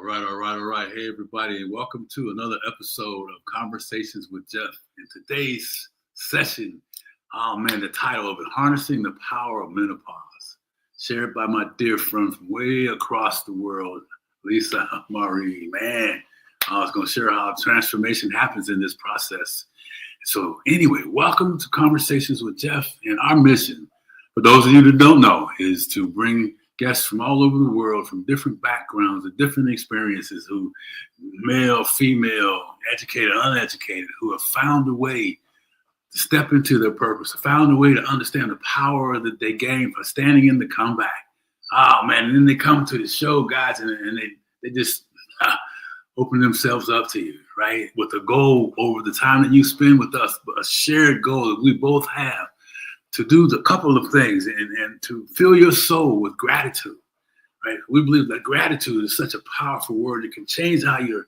All right. Hey, everybody, and welcome to another episode of Conversations with Jeff. In today's session, the title of it, Harnessing the Power of Menopause, shared by my dear friend from way across the world, Lisa Marie. Man, I was going to share how transformation happens in this process. So anyway, welcome to Conversations with Jeff. And our mission, for those of you that don't know, is to bring guests from all over the world, from different backgrounds and different experiences, who male, female, educated, uneducated, who have found a way to step into their purpose, found a way to understand the power that they gain for standing in the comeback. Oh man, and then they come to the show, guys, and they just open themselves up to you, right? With a goal over the time that you spend with us, a shared goal that we both have, to do the couple of things and to fill your soul with gratitude, right? We believe that gratitude is such a powerful word. It can change how you're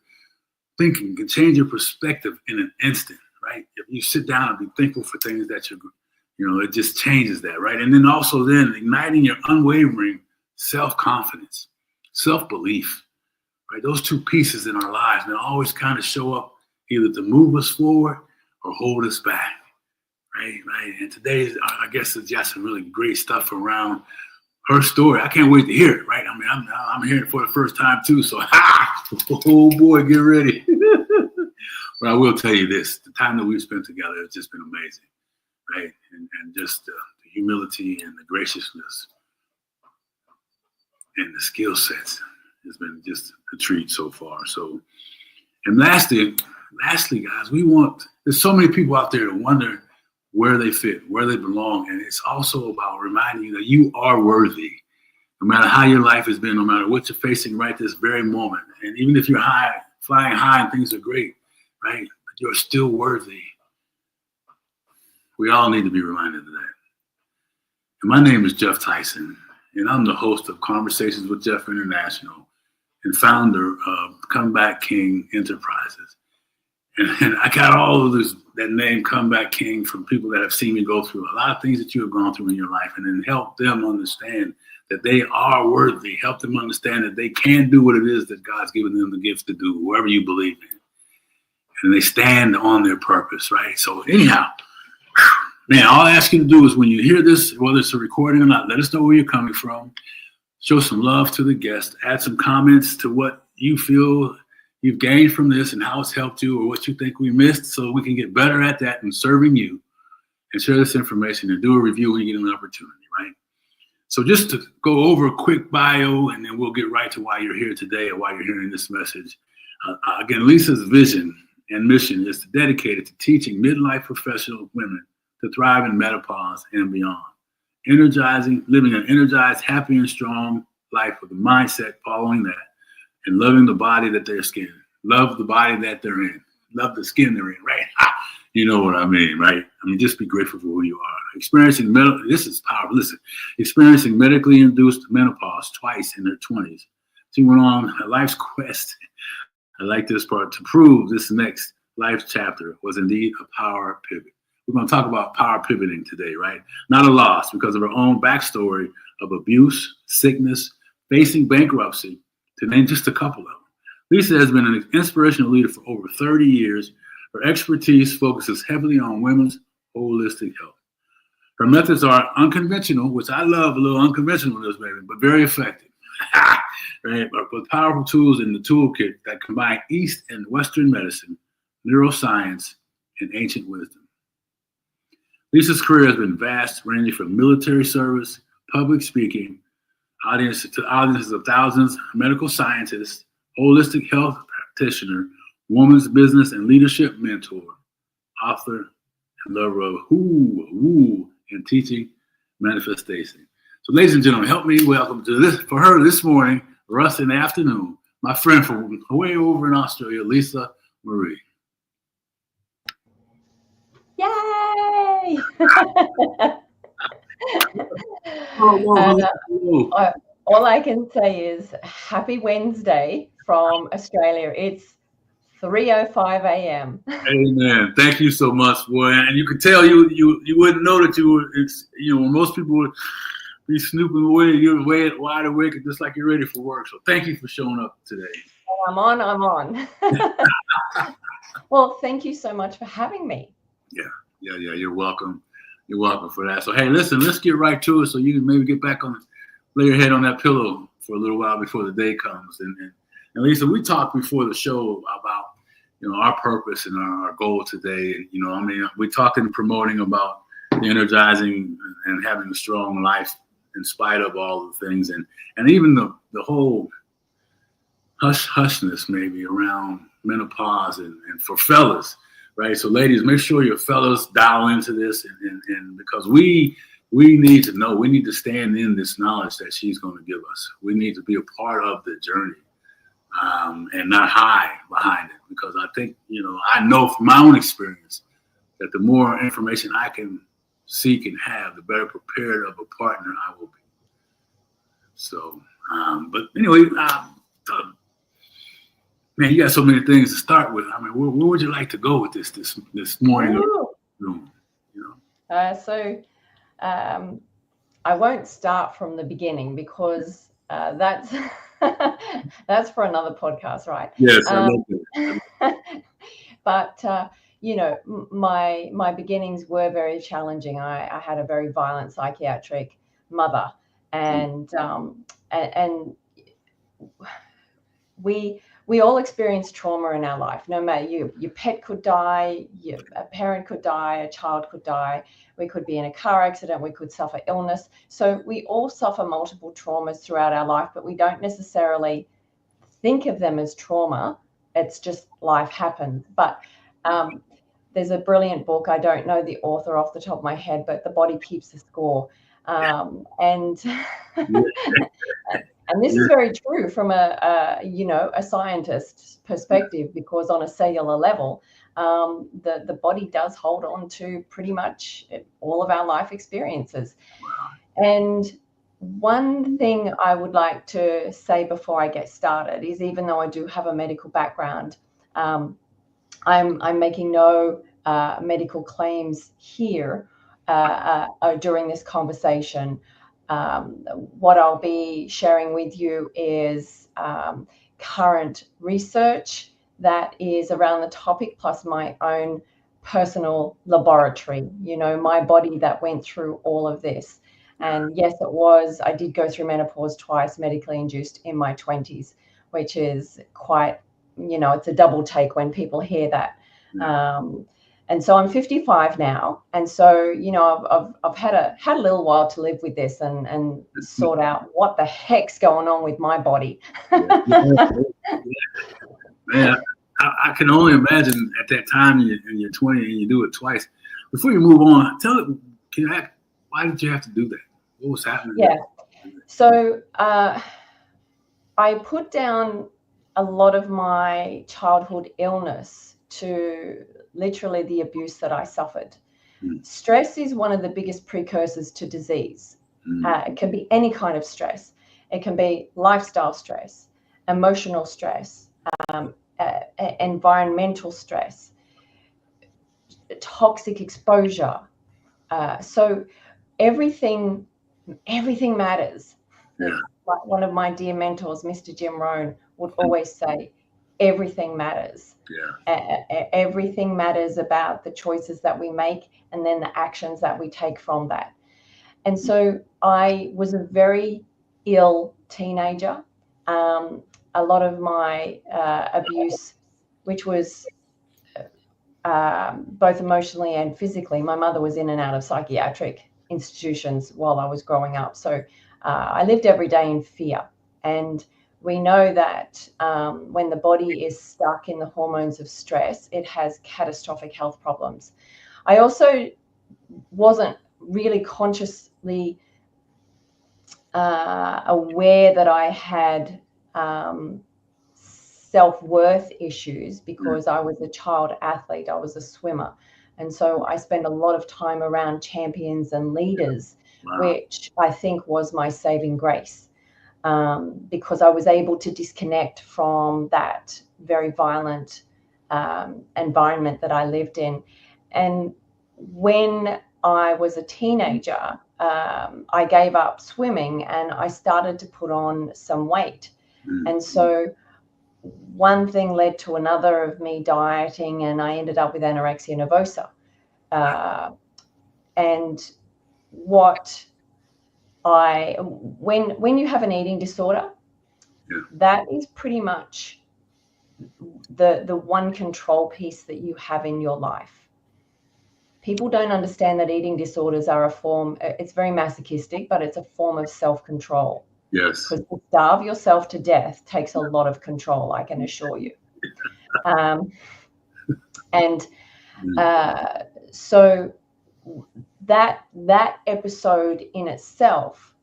thinking, can change your perspective in an instant, right? If you sit down and be thankful for things that it just changes that, right? And then also igniting your unwavering self-confidence, self-belief, right? Those two pieces in our lives, they always kind of show up either to move us forward or hold us back. Right. And today's, I guess, is just some really great stuff around her story. I can't wait to hear it, right? I mean, I'm hearing it for the first time too. So, oh boy, get ready. But I will tell you this: the time that we've spent together has just been amazing, right? And just the humility and the graciousness and the skill sets has been just a treat so far. So, and lastly, guys, there's so many people out there that wonder where they fit, where they belong. And it's also about reminding you that you are worthy, no matter how your life has been, no matter what you're facing right this very moment. And even if you're flying high and things are great, right? But you're still worthy. We all need to be reminded of that. And my name is Jeff Tyson, and I'm the host of Conversations with Jeff International and founder of Comeback King Enterprises. And I got all of that name Comeback King from people that have seen me go through a lot of things that you have gone through in your life, and then help them understand that they are worthy, help them understand that they can do what it is that God's given them the gifts to do, whoever you believe in. And they stand on their purpose, right? So anyhow, man, all I ask you to do is when you hear this, whether it's a recording or not, let us know where you're coming from. Show some love to the guest. Add some comments to what you feel you've gained from this and how it's helped you, or what you think we missed, so we can get better at that in serving you, and share this information and do a review when you get an opportunity, right? So just to go over a quick bio, and then we'll get right to why you're here today and why you're hearing this message. Again, Lisa's vision and mission is dedicated to teaching midlife professional women to thrive in menopause and beyond, living an energized, happy, and strong life with a mindset following that, and loving the body that they're in. Love the body that they're in. Love the skin they're in, right? You know what I mean, right? I mean, just be grateful for who you are. Experiencing medically induced menopause twice in their 20s. She went on a life's quest, I like this part, to prove this next life chapter was indeed a power pivot. We're going to talk about power pivoting today, right? Not a loss, because of her own backstory of abuse, sickness, facing bankruptcy, to name just a couple of them. Lisa has been an inspirational leader for over 30 years. Her expertise focuses heavily on women's holistic health. Her methods are unconventional, which I love a little unconventionalness, baby, but very effective. Right? But with powerful tools in the toolkit that combine East and Western medicine, neuroscience, and ancient wisdom. Lisa's career has been vast, ranging from military service, public speaking, audiences of thousands, medical scientists, holistic health practitioner, woman's business and leadership mentor, author, and lover of woo, and teaching manifestation. So, ladies and gentlemen, help me welcome to this, for her this morning, or us in the afternoon, my friend from way over in Australia, Lisa Marie. Yay! All I can say is happy Wednesday from Australia. It's 3:05 a.m. Amen. Thank you so much, boy. And you could tell you wouldn't know that you were. When most people be snooping away. You're wide awake and just like you're ready for work. So thank you for showing up today. I'm on. Well, thank you so much for having me. Yeah. You're welcome. You're welcome for that. So, hey, listen, let's get right to it so you can maybe get back on, lay your head on that pillow for a little while before the day comes. And Lisa, we talked before the show about, our purpose and our goal today. And, we're talking and promoting about the energizing and having a strong life in spite of all the things. And even the whole hushness maybe around menopause and for fellas, right? So ladies, make sure your fellas dial into this and because we need to know, we need to stand in this knowledge that she's going to give us. We need to be a part of the journey and not hide behind it, because I think, I know from my own experience that the more information I can seek and have, the better prepared of a partner I will be. So, but anyway, man, you got so many things to start with. I mean, where would you like to go with this morning? So I won't start from the beginning because that's that's for another podcast, right? Yes, I love it. But my beginnings were very challenging. I had a very violent psychiatric mother, and we all experience trauma in our life. No matter your pet could die, a parent could die, a child could die. We could be in a car accident. We could suffer illness. So we all suffer multiple traumas throughout our life, but we don't necessarily think of them as trauma. It's just life happens. But there's a brilliant book. I don't know the author off the top of my head, but The Body Keeps the Score. And this is very true from a scientist's perspective, because on a cellular level, the body does hold on to pretty much all of our life experiences. And one thing I would like to say before I get started is, even though I do have a medical background, I'm making no medical claims here during this conversation. What I'll be sharing with you is current research that is around the topic, plus my own personal laboratory, my body that went through all of this. And yes, I did go through menopause twice, medically induced, in my 20s, which is quite, it's a double take when people hear that. And so I'm 55 now. And so, I've had a little while to live with this and sort out what the heck's going on with my body. Man, I can only imagine at that time in your 20s and you do it twice. Before you move on, why did you have to do that? What was happening? Yeah. So I put down a lot of my childhood illness to literally the abuse that I suffered. Stress is one of the biggest precursors to disease. It can be any kind of stress. It can be lifestyle stress, emotional stress, environmental stress, toxic exposure. So everything matters. Yeah. Like one of my dear mentors, Mr. Jim Rohn, would always say, everything matters. Yeah. Everything matters about the choices that we make and then the actions that we take from that. And so I was a very ill teenager. A lot of my abuse, which was both emotionally and physically, my mother was in and out of psychiatric institutions while I was growing up. So I lived every day in fear. And we know that when the body is stuck in the hormones of stress, it has catastrophic health problems. I also wasn't really consciously aware that I had self-worth issues, because I was a child athlete. I was a swimmer. And so I spent a lot of time around champions and leaders, which I think was my saving grace. Because I was able to disconnect from that very violent environment that I lived in. And when I was a teenager, I gave up swimming and I started to put on some weight. And so one thing led to another of me dieting, and I ended up with anorexia nervosa. And when you have an eating disorder, that is pretty much the one control piece that you have in your life. People don't understand that eating disorders are a form, it's very masochistic, but it's a form of self-control. Yes. Because to starve yourself to death takes a lot of control, I can assure you. So that episode in itself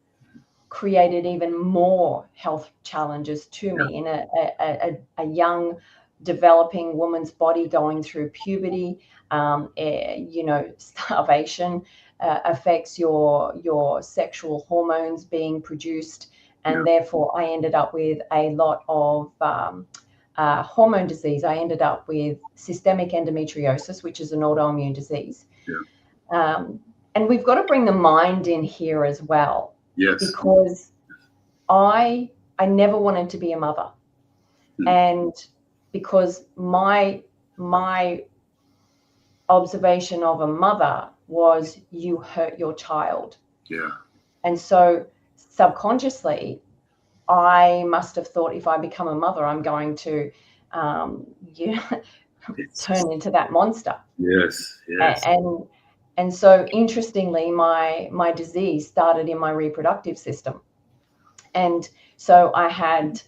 created even more health challenges to me in a young developing woman's body going through puberty. Starvation affects your sexual hormones being produced, and therefore I ended up with a lot of hormone disease. I ended up with systemic endometriosis, which is an autoimmune disease. And we've got to bring the mind in here as well. Yes. Because I never wanted to be a mother. And because my observation of a mother was you hurt your child. Yeah. And so subconsciously, I must have thought if I become a mother, I'm going to turn into that monster. Yes. Yes. And so interestingly, my disease started in my reproductive system. And so I had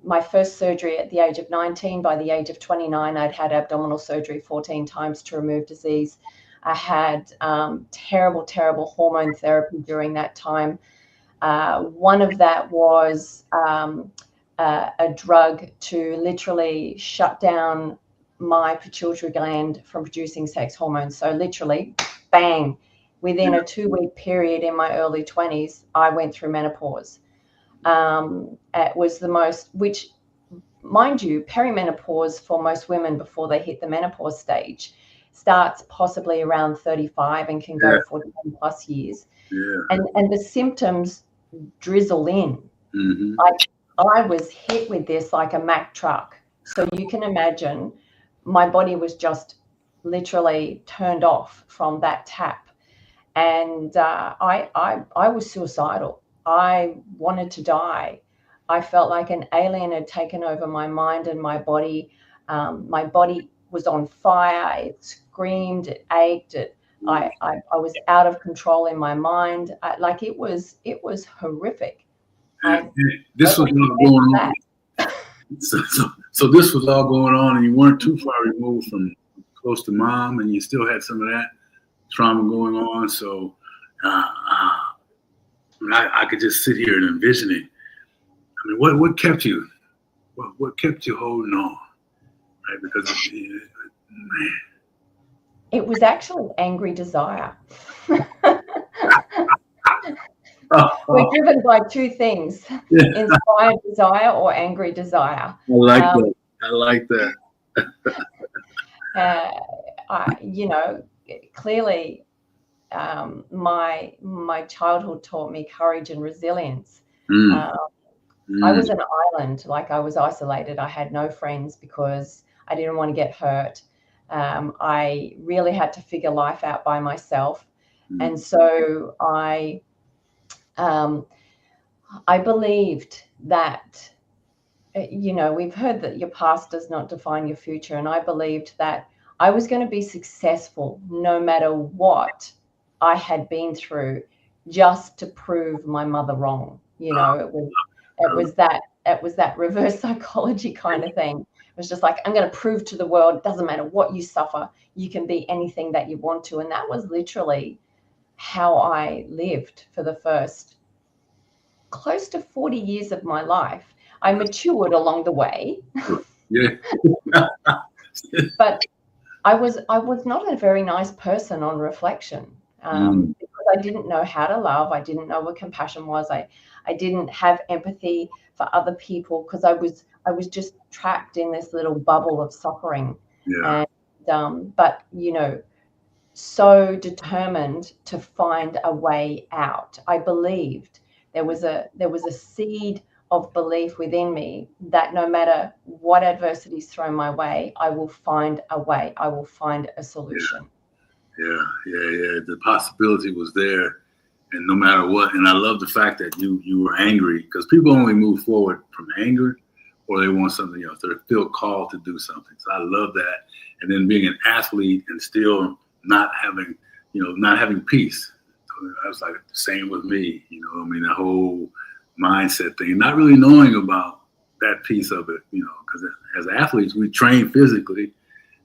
my first surgery at the age of 19. By the age of 29, I'd had abdominal surgery 14 times to remove disease. I had terrible hormone therapy during that time. One of that was a drug to literally shut down my pituitary gland from producing sex hormones. So literally, bang, within a 2-week period in my early 20s, I went through menopause. It was the most, which, mind you, perimenopause for most women before they hit the menopause stage starts possibly around 35 and can go for 10 plus years. And the symptoms drizzle in. I was hit with this like a Mack truck. So you can imagine my body was just literally turned off from that tap. And I was suicidal. I wanted to die. I felt like an alien had taken over my mind and my body. My body was on fire. It screamed, it ached. I was out of control in my mind. It was horrific. This was all going on. So this was all going on, and you weren't too far removed from close to mom, and you still had some of that trauma going on. So I could just sit here and envision it. I mean, what kept you? What kept you holding on? Right? Because man, it was actually angry desire. We're driven by two things: inspired desire or angry desire. I like that. I like that. Clearly, my childhood taught me courage and resilience. I was an island, like I was isolated. I had no friends because I didn't want to get hurt. I really had to figure life out by myself. And so I believed that, we've heard that your past does not define your future. And I believed that I was going to be successful no matter what I had been through, just to prove my mother wrong. It was that reverse psychology kind of thing. It was just like, I'm going to prove to the world, it doesn't matter what you suffer, you can be anything that you want to. And that was literally how I lived for the first close to 40 years of my life. I matured along the way. But I was not a very nice person on reflection, because I didn't know how to love. I didn't know what compassion was. I didn't have empathy for other people because I was just trapped in this little bubble of suffering. But so determined to find a way out. I believed there was a seed of belief within me that no matter what adversities thrown my way, I will find a way. I will find a solution. Yeah. The possibility was there, and no matter what. And I love the fact that you were angry, because people only move forward from anger, or they want something else. They feel called to do something. So I love that. And then being an athlete and still not having peace. I was like, the same with me. The whole mindset thing, not really knowing about that piece of it. Because as athletes, we train physically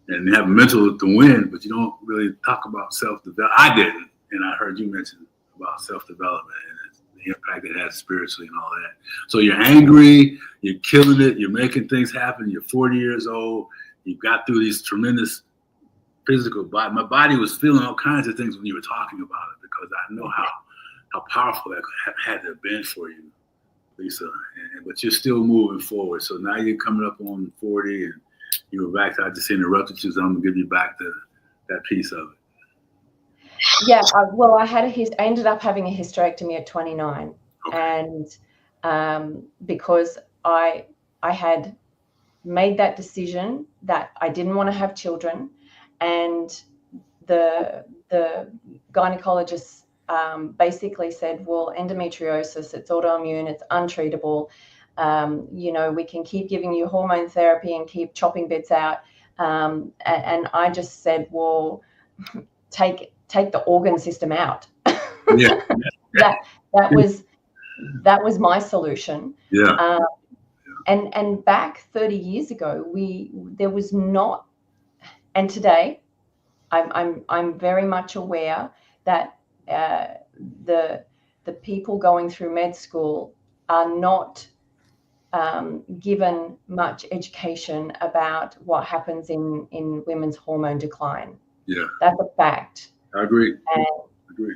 and have mental to win, but you don't really talk about self-development. I didn't, and I heard you mention about self-development and the impact it has spiritually and all that. So you're angry, you're killing it, you're making things happen, you're 40 years old, you got through these tremendous physical body. My body was feeling all kinds of things when you were talking about it, because I know how powerful that had to have been for you, Lisa. But you're still moving forward. So now you're coming up on 40, and you were back. I just interrupted you, so I'm gonna give you back that piece of it. Yeah, well, I ended up having a hysterectomy at 29, okay. And because I had made that decision that I didn't want to have children, and the gynecologist basically said, well, endometriosis, it's autoimmune, it's untreatable. We can keep giving you hormone therapy and keep chopping bits out. And I just said, well, take the organ system out. Yeah. that was my solution. Yeah. And back 30 years ago, there was not, and today I'm very much aware that the people going through med school are not given much education about what happens in women's hormone decline. Yeah, that's a fact. I agree.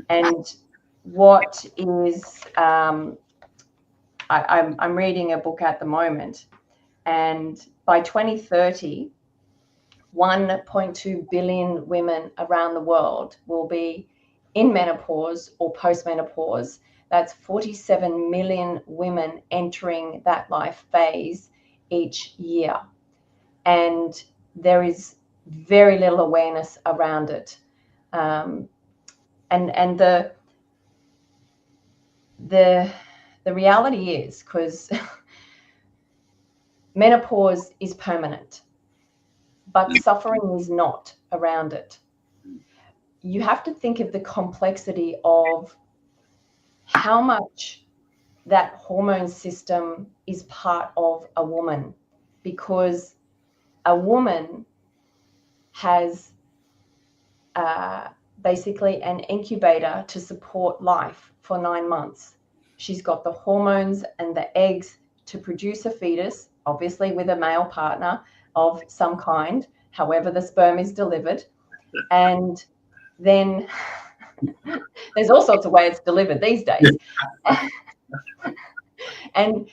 And what is I'm reading a book at the moment, and by 2030, 1.2 billion women around the world will be in menopause or postmenopause. That's 47 million women entering that life phase each year. And there is very little awareness around it. And the reality is, because menopause is permanent, but suffering is not around it. You have to think of the complexity of how much that hormone system is part of a woman, because a woman has basically an incubator to support life for 9 months. She's got the hormones and the eggs to produce a fetus, obviously with a male partner of some kind, however the sperm is delivered. And then there's all sorts of ways it's delivered these days. And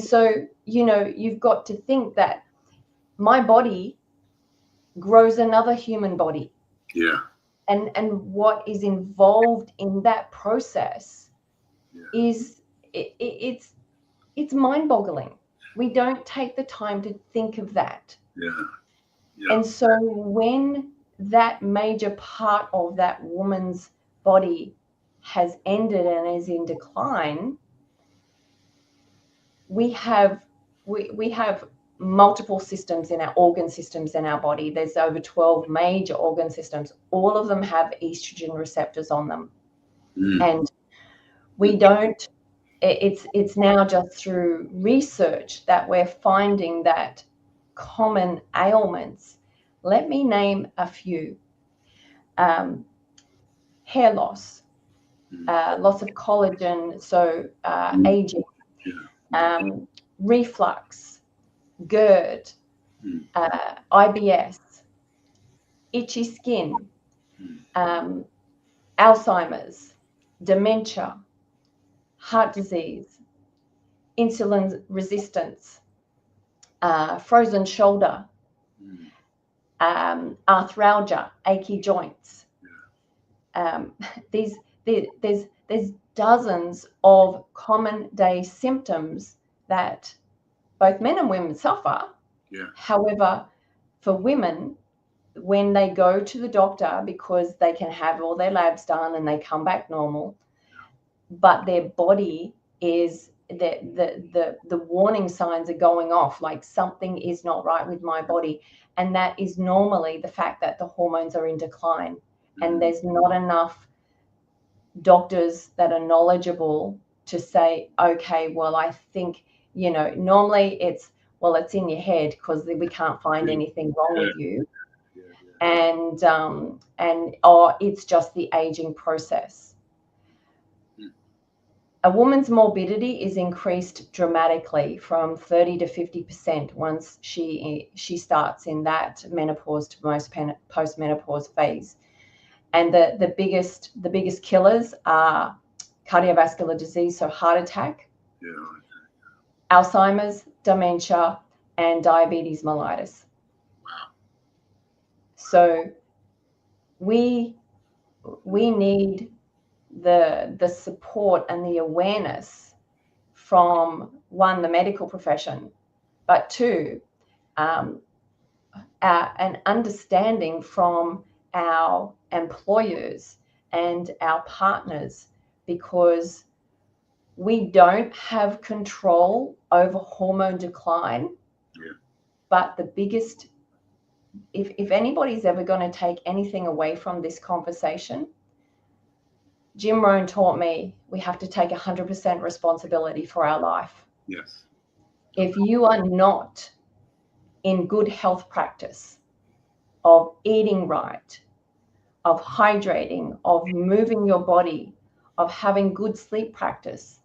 so, you've got to think that my body grows another human body. Yeah. And what is involved in that process is it's mind-boggling. We don't take the time to think of that. Yeah. And so when that major part of that woman's body has ended and is in decline, we have multiple systems in our organ systems in our body. There's over 12 major organ systems. All of them have estrogen receptors on them. And we don't, it's now just through research that we're finding that common ailments. Let me name a few. Hair loss, loss of collagen, so aging, reflux, GERD, IBS, itchy skin, Alzheimer's, dementia, heart disease, insulin resistance, frozen shoulder, arthralgia, achy joints, these there's dozens of common day symptoms that both men and women suffer. Yeah. However, for women, when they go to the doctor, because they can have all their labs done and they come back normal, but their body is the warning signs are going off, like something is not right with my body. And that is normally the fact that the hormones are in decline, and there's not enough doctors that are knowledgeable to say, okay, well, I think, normally it's, well, it's in your head because we can't find anything wrong with you. And it's just the aging process. A woman's morbidity is increased dramatically from 30 to 50% once she starts in that menopause to post-menopause phase. And the biggest killers are cardiovascular disease, so heart attack, Alzheimer's, dementia, and diabetes mellitus. Wow. So we need the support and the awareness from, one, the medical profession, but two, an understanding from our employers and our partners, because we don't have control over hormone decline. But the biggest, if anybody's ever going to take anything away from this conversation, Jim Rohn taught me we have to take 100% responsibility for our life. Yes. If you are not in good health practice of eating right, of hydrating, of moving your body, of having good sleep practice,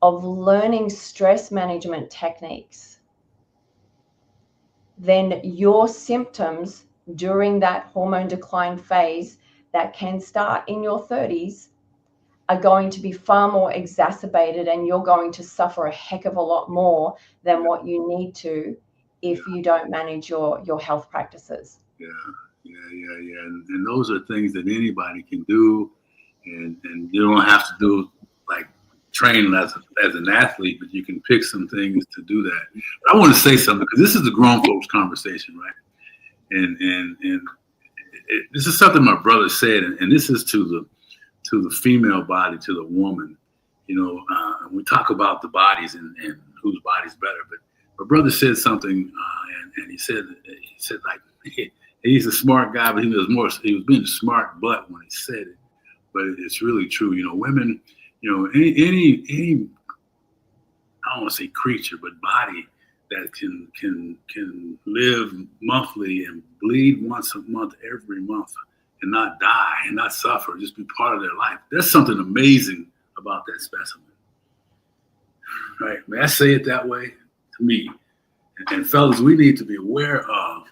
of learning stress management techniques, then your symptoms during that hormone decline phase that can start in your 30s are going to be far more exacerbated, and you're going to suffer a heck of a lot more than what you need to if you don't manage your health practices. Yeah. And those are things that anybody can do, and you don't have to do like train as an athlete, but you can pick some things to do that. But I want to say something, because this is the grown folks conversation, right? And this is something my brother said, and this is to the female body, to the woman. We talk about the bodies and whose body's better, but my brother said something, and he said like, he's a smart guy, but he was being a smart butt when he said it. But it's really true. Women, any I don't want to say creature, but body that can live monthly and bleed once a month, every month, and not die and not suffer, just be part of their life. There's something amazing about that specimen. Right? May I say it that way? To me. And fellas, we need to be aware of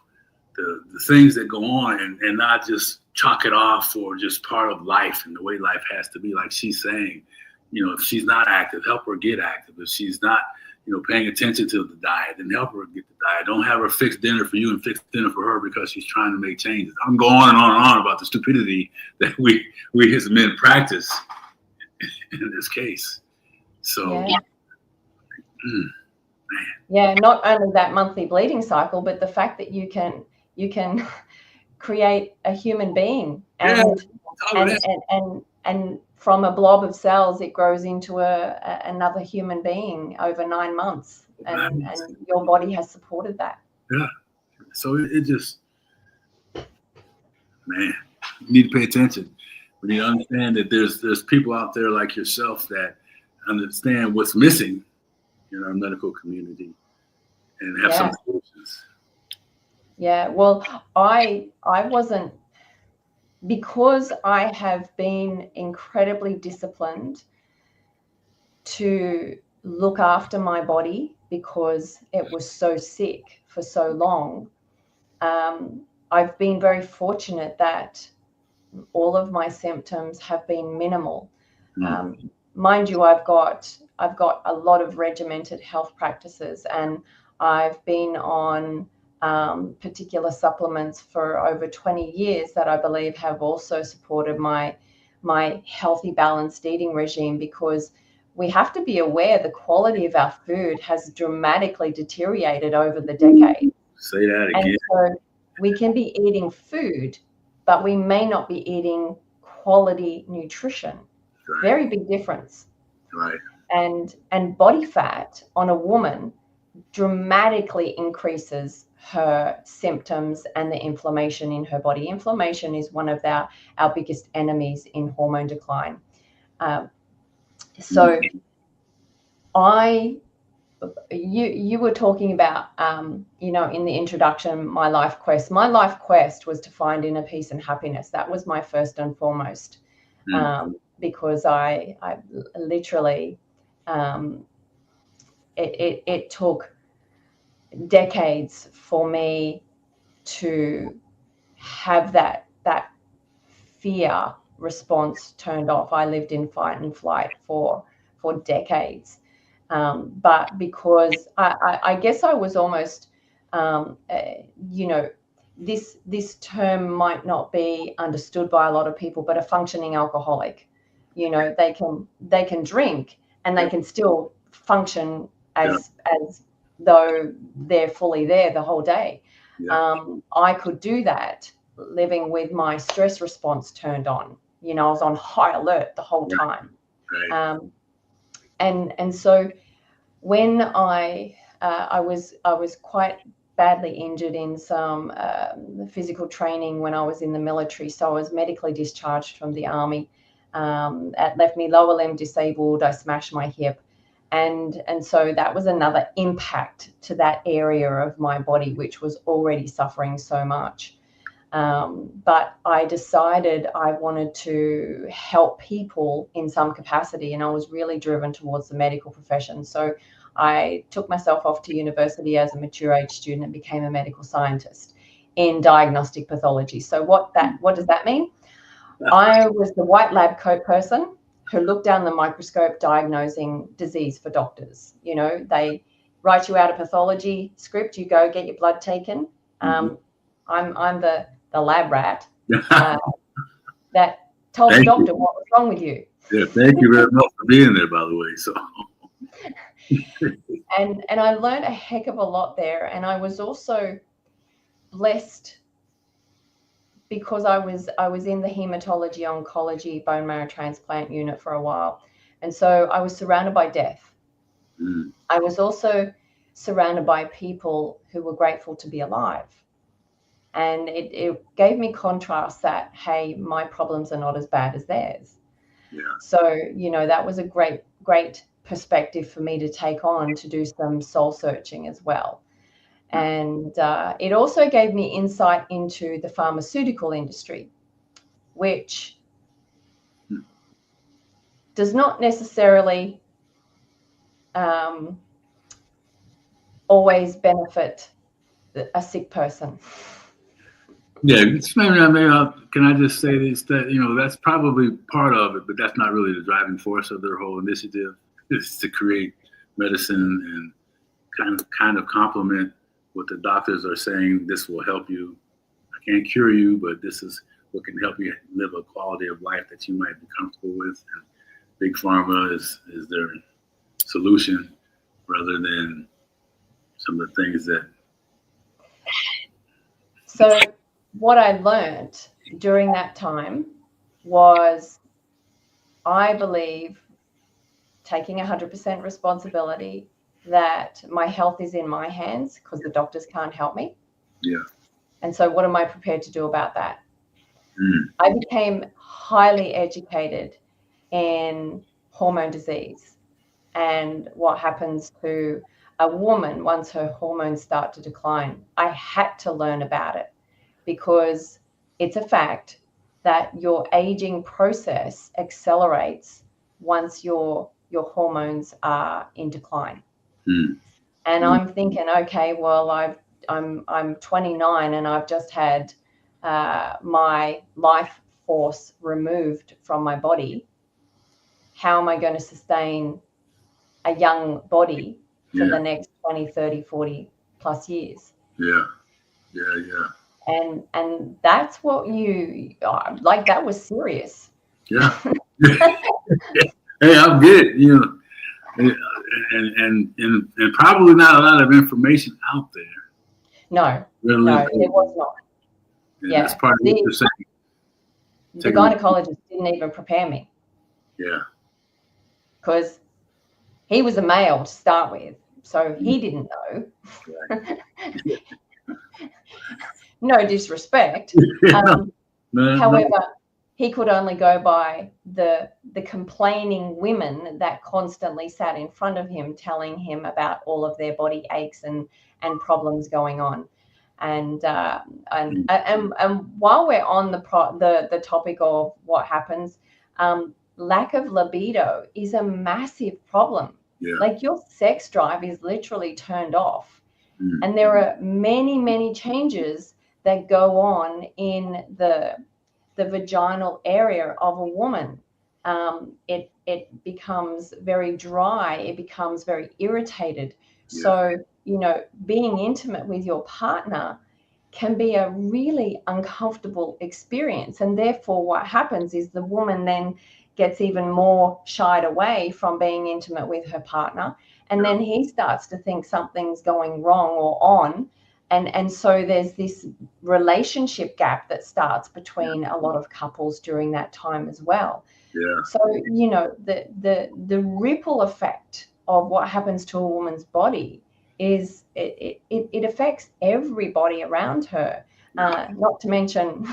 the things that go on, and not just chalk it off for just part of life and the way life has to be. Like she's saying, if she's not active, help her get active. If she's not, paying attention to the diet, then help her get the diet. Don't have her fix dinner for you and fix dinner for her because she's trying to make changes. I'm going on and on and on about the stupidity that we as men practice in this case. So, man. Not only that monthly bleeding cycle, but the fact that you can create a human being, and from a blob of cells, it grows into another human being over 9 months, and your body has supported that. Yeah. So it just, man, you need to pay attention. We need to understand that there's people out there like yourself that understand what's missing in our medical community and have some solutions. Yeah. Well, I wasn't, because I have been incredibly disciplined to look after my body because it was so sick for so long. I've been very fortunate that all of my symptoms have been minimal. Mind you, I've got a lot of regimented health practices, and I've been on particular supplements for over 20 years that I believe have also supported my my healthy, balanced eating regime, because we have to be aware the quality of our food has dramatically deteriorated over the decades. Say that again. And so we can be eating food, but we may not be eating quality nutrition. Right. Very big difference. Right. And body fat on a woman dramatically increases her symptoms and the inflammation in her body. Inflammation is one of our biggest enemies in hormone decline. So you were talking about, in the introduction, my life quest. My life quest was to find inner peace and happiness. That was my first and foremost, because I literally, it took decades for me to have that fear response turned off. I lived in fight and flight for decades. But because I guess I was almost, this term might not be understood by a lot of people, but a functioning alcoholic. They can drink and they can still function as though they're fully there the whole day. I could do that living with my stress response turned on. I was on high alert the whole time. Right. And so when I was quite badly injured in some physical training when I was in the military. So I was medically discharged from the army. It left me lower limb disabled. I smashed my hip. And so that was another impact to that area of my body, which was already suffering so much. But I decided I wanted to help people in some capacity, and I was really driven towards the medical profession. So I took myself off to university as a mature age student and became a medical scientist in diagnostic pathology. So what does that mean? I was the white lab coat person who looked down the microscope diagnosing disease for doctors. They write you out a pathology script, you go get your blood taken. I'm the lab rat that told the doctor what was wrong with you. Yeah, thank you very much for being there, by the way. So and I learned a heck of a lot there. And I was also blessed because I was in the hematology oncology bone marrow transplant unit for a while. And so I was surrounded by death. I was also surrounded by people who were grateful to be alive. And it gave me contrast that, hey, my problems are not as bad as theirs. Yeah. So, that was a great perspective for me to take on, to do some soul searching as well. And it also gave me insight into the pharmaceutical industry, which does not necessarily always benefit a sick person. Yeah, can I just say this, that, that's probably part of it, but that's not really the driving force of their whole initiative. It's to create medicine and kind of complement what the doctors are saying. This will help you. I can't cure you, but this is what can help you live a quality of life that you might be comfortable with. And Big Pharma is their solution rather than some of the things that. So what I learned during that time was, I believe, taking 100% responsibility that my health is in my hands because the doctors can't help me. Yeah. And so what am I prepared to do about that? I became highly educated in hormone disease and what happens to a woman once her hormones start to decline. I had to learn about it because it's a fact that your aging process accelerates once your hormones are in decline. And I'm thinking, okay, well, I'm 29 and I've just had my life force removed from my body. How am I going to sustain a young body for the next 20, 30, 40 plus years? Yeah. And that's what that was serious. Yeah. Hey, I'm good. You know, and probably not a lot of information out there. No, Really, no, there was not. and Yeah. that's part of what you're saying. The gynecologist didn't even prepare me. Yeah. Because he was a male to start with, so he didn't know. Right. No disrespect. However, he could only go by the complaining women that constantly sat in front of him, telling him about all of their body aches and problems going on. And while we're on the topic of what happens, lack of libido is a massive problem. Yeah. Like your sex drive is literally turned off. And there are many, many changes that go on in the vaginal area of a woman. It becomes very dry. It becomes very irritated. Yeah. So, you know, being intimate with your partner can be a really uncomfortable experience. And therefore, what happens is the woman then gets even more shied away from being intimate with her partner. And then he starts to think something's going wrong or on. And so there's this relationship gap that starts between a lot of couples during that time as well. Yeah. So, you know, the ripple effect of what happens to a woman's body is it affects everybody around her, not to mention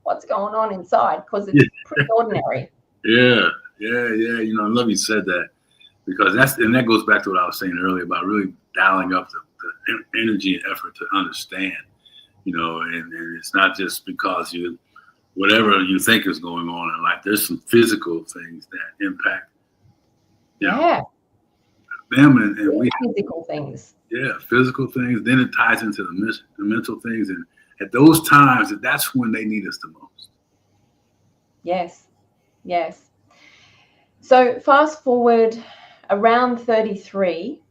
what's going on inside, because it's pretty ordinary. Yeah. You know, I love you said that, because that goes back to what I was saying earlier about really dialing up the energy and effort to understand, you know, and it's not just because whatever you think is going on in life, there's some physical things that impact, them and we physical things. Yeah, physical things. Then it ties into the mental things, and at those times, that's when they need us the most. Yes. So fast forward around 33.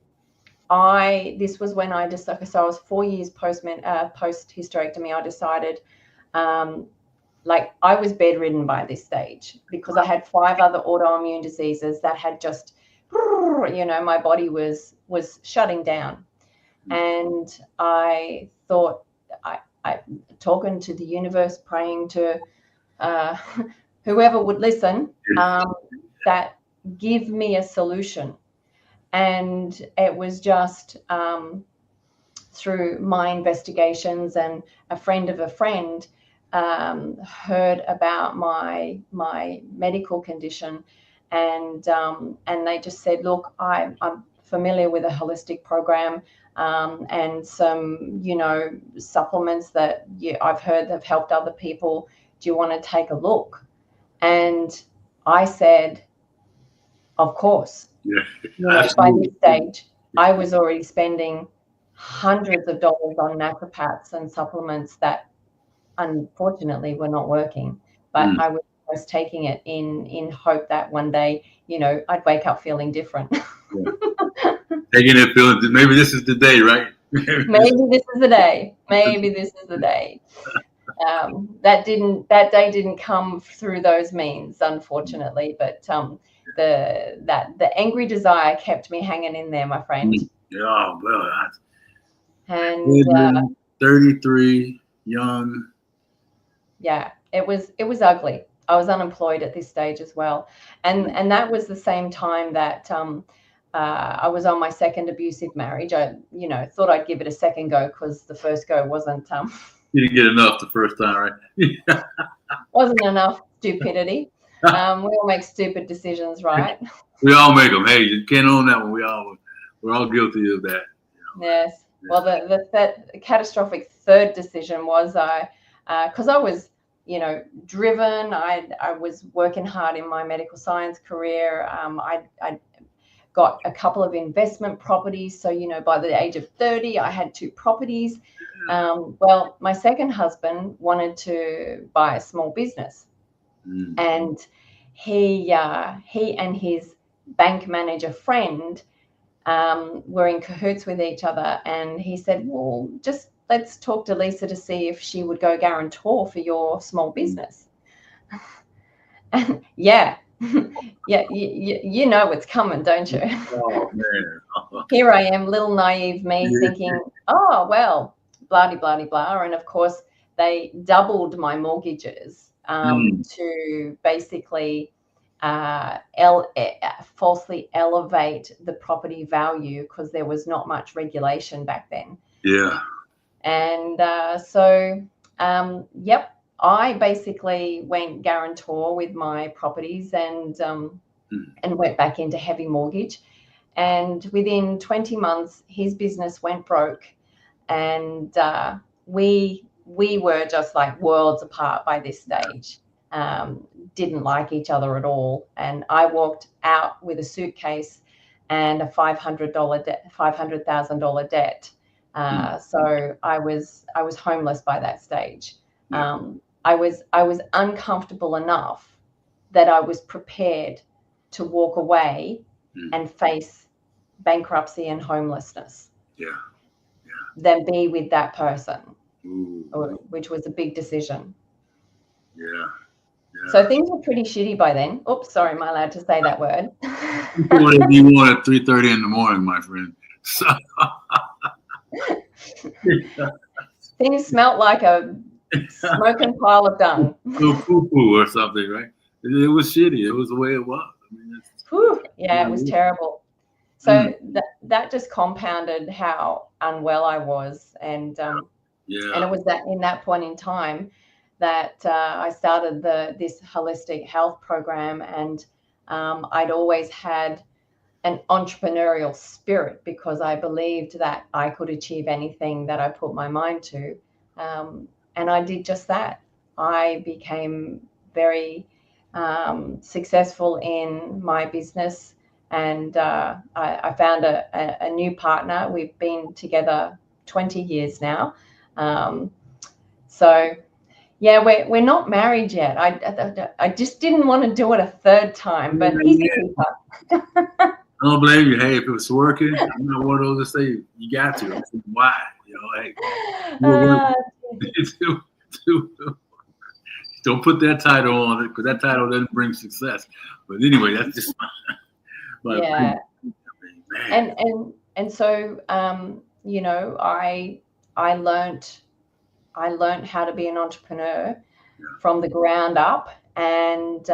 This was when I decided. So I was 4 years post hysterectomy. I decided, like, I was bedridden by this stage because I had 5 other autoimmune diseases that had just, you know, my body was shutting down. And I thought, I talking to the universe, praying to whoever would listen, that give me a solution. And it was just through my investigations, and a friend of a friend heard about my medical condition, and they just said, look, I'm familiar with a holistic program, and some, you know, supplements that I've heard have helped other people. Do you want to take a look? And I said, of course. Yeah. You know, by this stage, I was already spending hundreds of dollars on naturopaths and supplements that unfortunately were not working. But I was taking it in hope that one day, you know, I'd wake up feeling different. Taking it, feeling maybe this is the day, right? Maybe this is the day. Maybe this is the day. That day didn't come through those means, unfortunately. But the angry desire kept me hanging in there, my friend. Yeah, well, and 33, young. Yeah, it was ugly. I was unemployed at this stage as well, and that was the same time that I was on my second abusive marriage. I, you know, thought I'd give it a second go because the first go wasn't. You didn't get enough the first time, right? Wasn't enough stupidity. We all make stupid decisions, right? We all make them. Hey, you can't own that one. We're all guilty of that. You know? Yes. Well, the catastrophic third decision was because I was, you know, driven. I was working hard in my medical science career. I got a couple of investment properties. So, you know, by the age of 30, I had 2 properties. Well, my second husband wanted to buy a small business, and he and his bank manager friend were in cahoots with each other. And he said, well, just let's talk to Lisa to see if she would go guarantor for your small business. And yeah, yeah, you know what's coming, don't you? Oh man. Here I am, little naive me, Yeah. thinking, oh, well, blah, blah, blah. And of course, they doubled my mortgages Mm. to basically falsely elevate the property value because there was not much regulation back then. Yeah. And yep, I basically went guarantor with my properties and went back into heavy mortgage. And within 20 months, his business went broke, and we were just like worlds apart by this stage. Didn't like each other at all, and I walked out with a suitcase and a $500,000 debt. So I was homeless by that stage. Yeah. I was uncomfortable enough that I was prepared to walk away and face bankruptcy and homelessness Yeah. than be with that person, Ooh. which was a big decision. Yeah. Yeah. So things were pretty shitty by then. Oops, sorry, am I allowed to say that word? Whatever you want at 3:30 in the morning, my friend. So, Things smelt like a smoking pile of dung. no poo-poo or something, right? It was shitty. It was the way it was. I mean, Whew, yeah, it was terrible. So that just compounded how unwell I was, and it was that in that point in time that I started this holistic health program, and I'd always had an entrepreneurial spirit because I believed that I could achieve anything that I put my mind to, and I did just that. I became very successful in my business, and I found a new partner. We've been together 20 years now. So yeah, we're not married yet. I just didn't want to do it a third time, but he's a keeper. I don't blame you. Hey, if it was working, I'm not one of those that say you got to. I said, why? Hey, don't put that title on it because that title doesn't bring success. But anyway, that's just my yeah. opinion. And so I learned how to be an entrepreneur from the ground up, and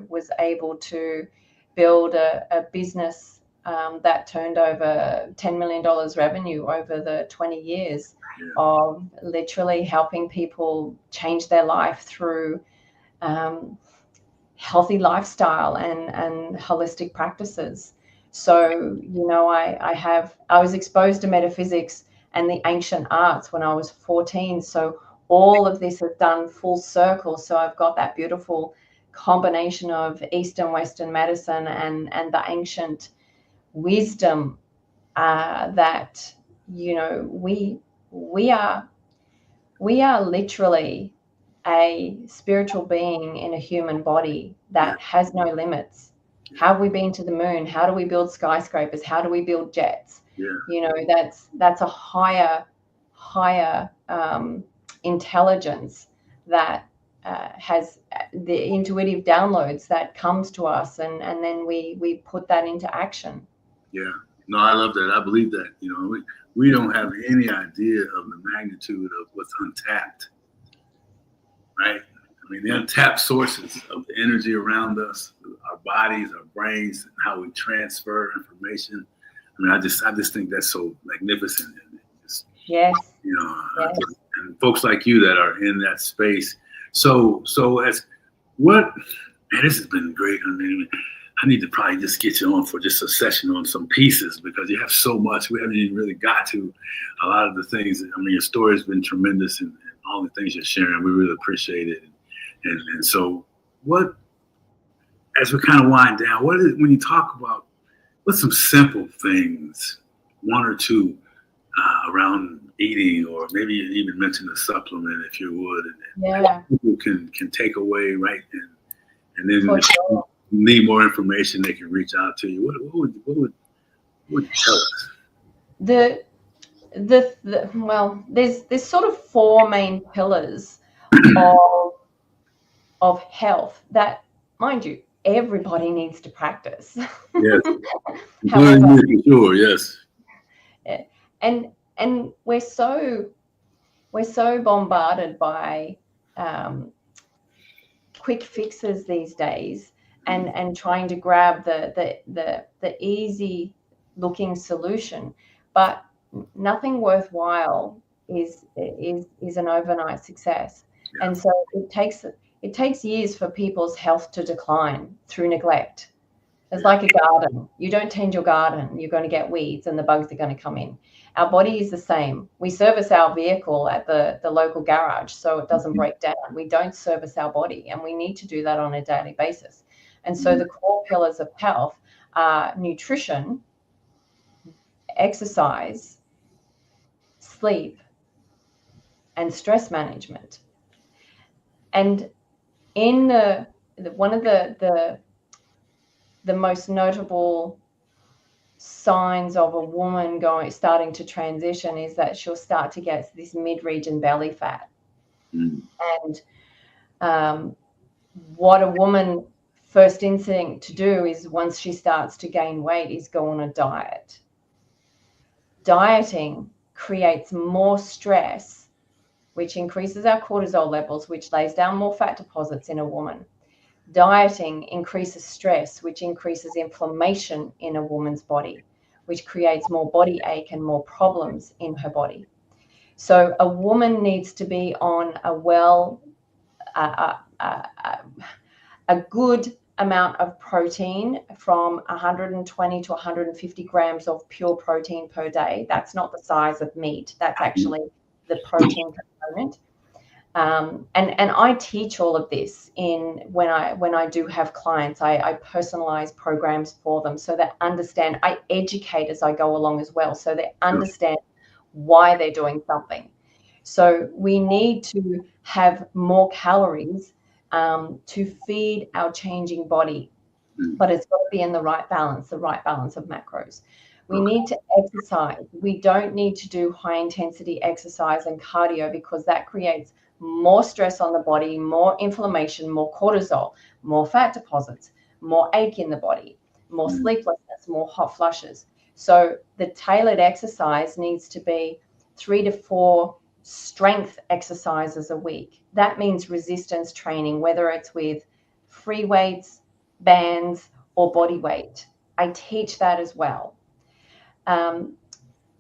was able to build a business that turned over $10 million revenue over the 20 years of literally helping people change their life through healthy lifestyle and holistic practices. So, I was exposed to metaphysics and the ancient arts when I was 14. So all of this has done full circle. So I've got that beautiful combination of Eastern, Western medicine and the ancient wisdom that, we are literally a spiritual being in a human body that has no limits. How have we been to the moon? How do we build skyscrapers? How do we build jets? That's a higher intelligence that has the intuitive downloads that comes to us, and then we put that into action. Yeah, no, I love that. I believe that. We don't have any idea of the magnitude of what's untapped, right? I mean, the untapped sources of the energy around us, our bodies, our brains, and how we transfer information. I mean, I just think that's so magnificent. Yes. And folks like you that are in that space. So as what, man, this has been great. I mean, I need to probably just get you on for just a session on some pieces because you have so much. We haven't even really got to a lot of the things. I mean, your story has been tremendous and all the things you're sharing. We really appreciate it. And so what, as we kind of wind down, when you talk about, what's some simple things, one or two around eating, or maybe even mention a supplement if you would, and people can take away, right? And then if you need more information, they can reach out to you. What would you tell us? Well, there's sort of four main pillars of of health that, mind you, everybody needs to practice. Yes. However, For sure, yes. And we're so bombarded by quick fixes these days, and trying to grab the easy looking solution, but nothing worthwhile is an overnight success. Yeah. And so it takes years for people's health to decline through neglect. It's like a garden. You don't tend your garden, you're going to get weeds and the bugs are going to come in. Our body is the same. We service our vehicle at the local garage so it doesn't break down. We don't service our body, and we need to do that on a daily basis. And so the core pillars of health are nutrition, exercise, sleep, and stress management. And in one of the most notable signs of a woman starting to transition is that she'll start to get this mid-region belly fat. And what a woman first instinct to do is, once she starts to gain weight, is go on a diet. Dieting creates more stress, which increases our cortisol levels, which lays down more fat deposits in a woman. Dieting increases stress, which increases inflammation in a woman's body, which creates more body ache and more problems in her body. So a woman needs to be on a good amount of protein, from 120 to 150 grams of pure protein per day. That's not the size of meat. That's actually the protein component. And I teach all of this when I do have clients. I personalize programs for them so they understand. I educate as I go along as well, so they understand why they're doing something. So we need to have more calories to feed our changing body, but it's got to be in the right balance of macros. We need to exercise. We don't need to do high intensity exercise and cardio, because that creates more stress on the body, more inflammation, more cortisol, more fat deposits, more ache in the body, more sleeplessness, more hot flushes. So the tailored exercise needs to be 3 to 4 strength exercises a week. That means resistance training, whether it's with free weights, bands, or body weight. I teach that as well.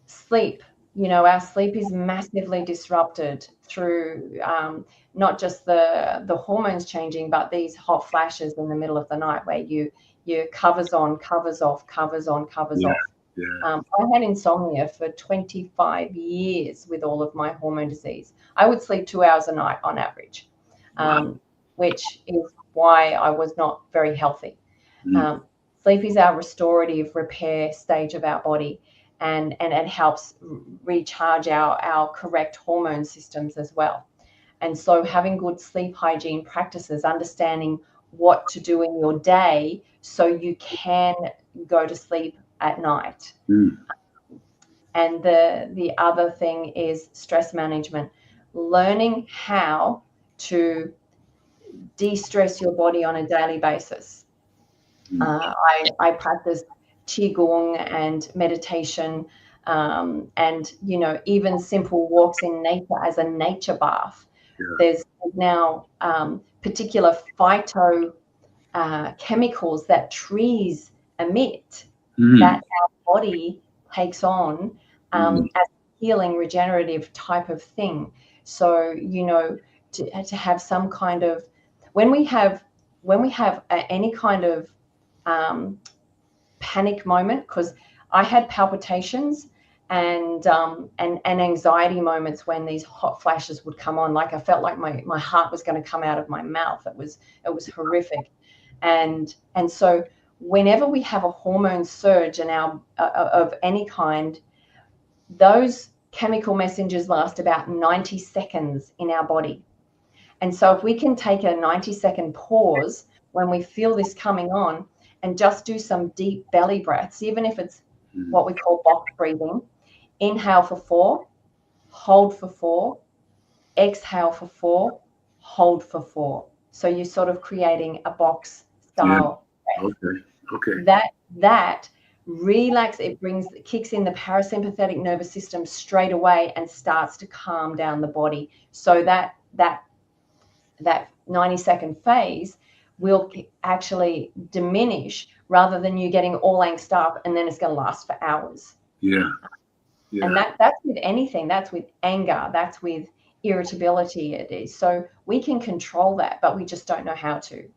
Sleep. Our sleep is massively disrupted through not just the hormones changing, but these hot flashes in the middle of the night where you covers on, covers off, covers on, covers off. Yeah. I had insomnia for 25 years with all of my hormone disease. I would sleep 2 hours a night on average, which is why I was not very healthy. Sleep is our restorative repair stage of our body, and it helps recharge our correct hormone systems as well. And so having good sleep hygiene practices, understanding what to do in your day so you can go to sleep at night. And the other thing is stress management, learning how to de-stress your body on a daily basis. I practice qigong and meditation, and even simple walks in nature as a nature bath. There's now particular phyto chemicals that trees emit that our body takes on as a healing, regenerative type of thing. So to have some kind of, when we have any kind of panic moment, because I had palpitations and anxiety moments when these hot flashes would come on. Like I felt like my heart was going to come out of my mouth. It was horrific. And so whenever we have a hormone surge in of any kind, those chemical messengers last about 90 seconds in our body. And so if we can take a 90-second pause when we feel this coming on and just do some deep belly breaths, even if it's what we call box breathing. Inhale for 4, hold for 4, exhale for 4, hold for 4. So you're sort of creating a box style. Yeah. Okay. That it kicks in the parasympathetic nervous system straight away and starts to calm down the body. So that 90-second phase will actually diminish rather than you getting all angsted up and then it's going to last for hours. Yeah. And that's with anything. That's with anger. That's with irritability. It is. So we can control that, but we just don't know how to.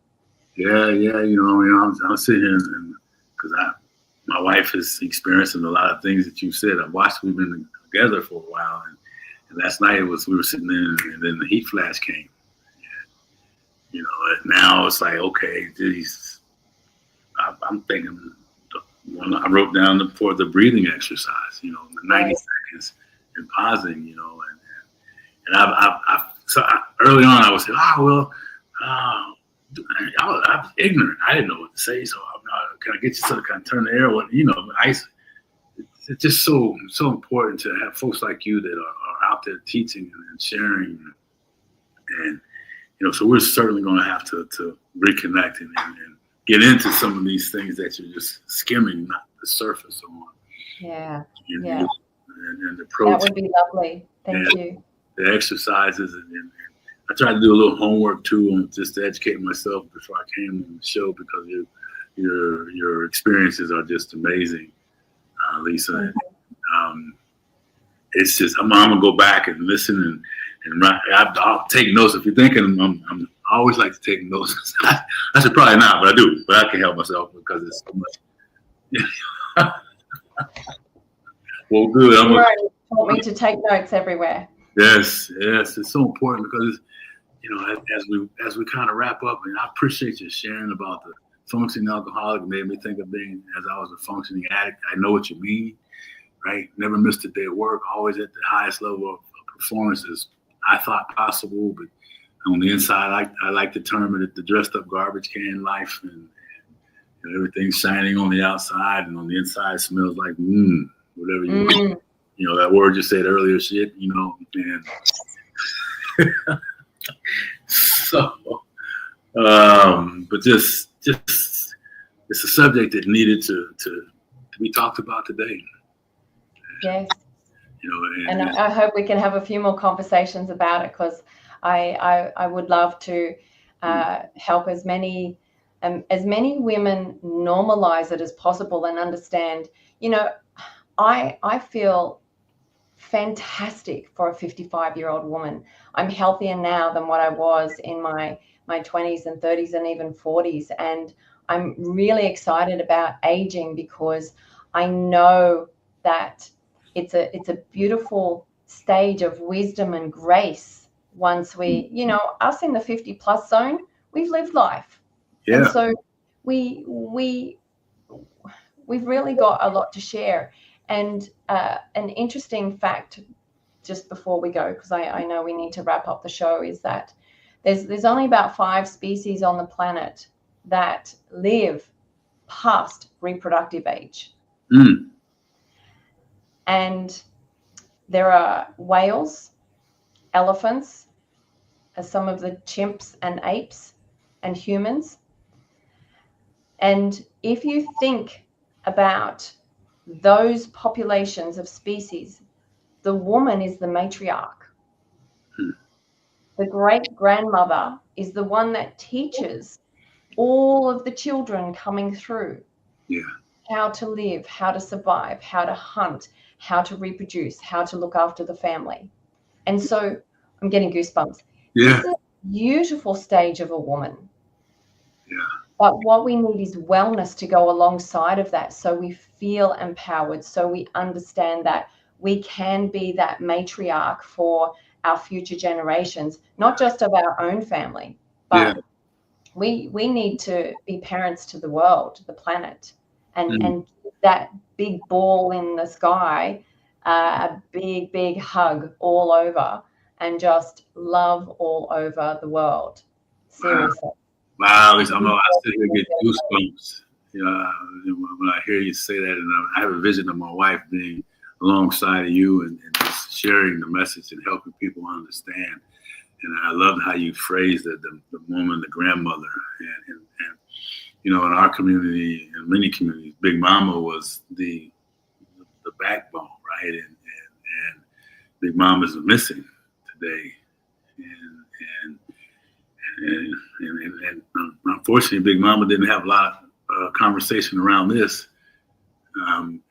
Yeah. I'm sitting here because my wife is experiencing a lot of things that you said. I watched. We've been together for a while, and last night we were sitting in, and then the heat flash came. And, now it's like, okay, geez, I'm thinking. I wrote down for the breathing exercise. The 90 seconds and pausing. Early on I was saying, I was ignorant. I didn't know what to say. So can I get you to kind of turn the air? It's just so important to have folks like you that are out there teaching and sharing. And, so we're certainly going to have to reconnect and get into some of these things that you're just skimming, not the surface on. Yeah. And the approach. That would be lovely. Thank you. The exercises and I tried to do a little homework too, just to educate myself before I came on the show, because your experiences are just amazing, Lisa. Mm-hmm. It's just I'm gonna go back and listen and I'll take notes. If you're thinking I always like to take notes. I should probably not, but I do. But I can't help myself because it's so much. Well, good. You taught me to take notes everywhere. Yes, it's so important because as we kind of wrap up, and I appreciate you sharing about the functioning alcoholic. It made me think of being as I was a functioning addict. I know what you mean, right? Never missed a day of work, always at the highest level of performance as I thought possible. But on the inside, I like to term it the dressed up garbage can life, and everything's shining on the outside, and on the inside smells like whatever you want. That word you said earlier, shit, and so, but just it's a subject that needed to be talked about today. Yes. And I hope we can have a few more conversations about it, because I would love to help as many women normalize it as possible and understand. I feel fantastic for a 55-year-old woman. I'm healthier now than what I was in my 20s and 30s and even 40s. And I'm really excited about aging, because I know that it's a beautiful stage of wisdom and grace. Once we, us in the 50+ zone, we've lived life. Yeah. And so we've really got a lot to share. And an interesting fact, just before we go, because I know we need to wrap up the show, is that there's only about 5 species on the planet that live past reproductive age. And there are whales, elephants, some of the chimps and apes, and humans. And if you think about those populations of species, the woman is the matriarch. The great-grandmother is the one that teaches all of the children coming through how to live, how to survive, how to hunt, how to reproduce, how to look after the family. And so I'm getting goosebumps. This is a beautiful stage of a woman. But what we need is wellness to go alongside of that, so we feel empowered, so we understand that we can be that matriarch for our future generations, not just of our own family, but we need to be parents to the world, the planet, and that big ball in the sky, a big hug all over, and just love all over the world. Seriously. Wow, I still get goosebumps. When I hear you say that, and I have a vision of my wife being alongside of you and just sharing the message and helping people understand. And I loved how you phrased it, the woman, the grandmother. And in our community, in many communities, Big Mama was the backbone, right? And Big Mamas are missing today. And unfortunately, Big Mama didn't have a lot of conversation around this